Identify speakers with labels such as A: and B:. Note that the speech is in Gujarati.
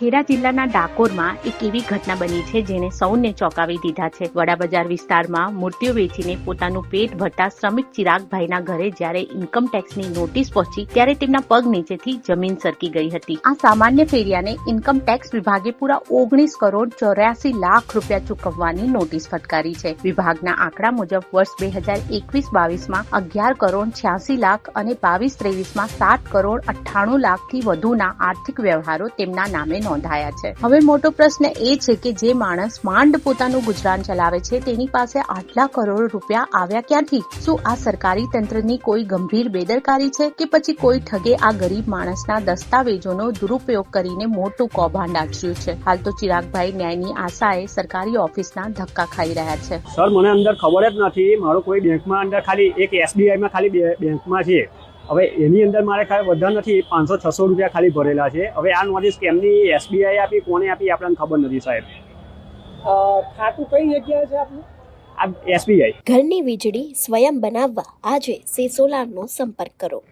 A: ખેડા જિલ્લાના ડાકોરમાં એક એવી ઘટના બની છે જેને સૌને ચોંકાવી દીધા છે। વડાબજાર વિસ્તારમાં મૂર્તિઓ વેચીને પોતાનું પેટ ભરતા શ્રમિક ચિરાગભાઈના ઘરે જ્યારે ઇન્કમ ટેક્સની નોટિસ પહોંચી ત્યારે તેમના પગ નીચેથી જમીન સરકી ગઈ હતી। આ સામાન્ય ફેરિયાને ઇન્કમ ટેક્સ વિભાગે પૂરા 19 કરોડ 84 લાખ રૂપિયા ચૂકવવાની નોટિસ ફટકારી છે। વિભાગના આંકડા મુજબ વર્ષ 2021-22માં 11 કરોડ 86 લાખ અને 22-23માં 7 કરોડ 98 લાખથી વધુના આર્થિક વ્યવહારો તેમના નામે નોંધાયા છે। હવે મોટો પ્રશ્ન એ છે કે જે માણસ માંડ પોતાનું ગુજરાન ચલાવે છે તેની પાસે આટલા કરોડ રૂપિયા આવ્યા ક્યાંથી? શું આ સરકારી તંત્રની કોઈ ગંભીર બેદરકારી છે કે પછી કોઈ ઠગે આ ગરીબ માણસના દસ્તાવેજોનો દુરુપયોગ કરીને મોટું કૌભાંડ આચર્યું છે? હાલ તો ચિરાગભાઈ ન્યાયની આશાએ સરકારી ઓફિસના ધક્કા ખાઈ રહ્યા છે।
B: સર, મને અંદર ખબર જ નથી, મારો કોઈ બેંકમાં અંદર ખાલી એક SBIમાં ખાલી બેંકમાં છે। હવે એની અંદર મારે ખાલી બધા નથી, 500-600 રૂપિયા ખાલી ભરેલા છે। હવે આ નોટિસ કેમની SBI આપી, કોને આપી આપણને ખબર નથી સાહેબ।
C: ખાતું કઈ જગ્યાએ છે આપનું?
B: આ SBI।
D: ઘરની વીજળી સ્વયં બનાવવા આજે સે સોલારનો સંપર્ક કરો।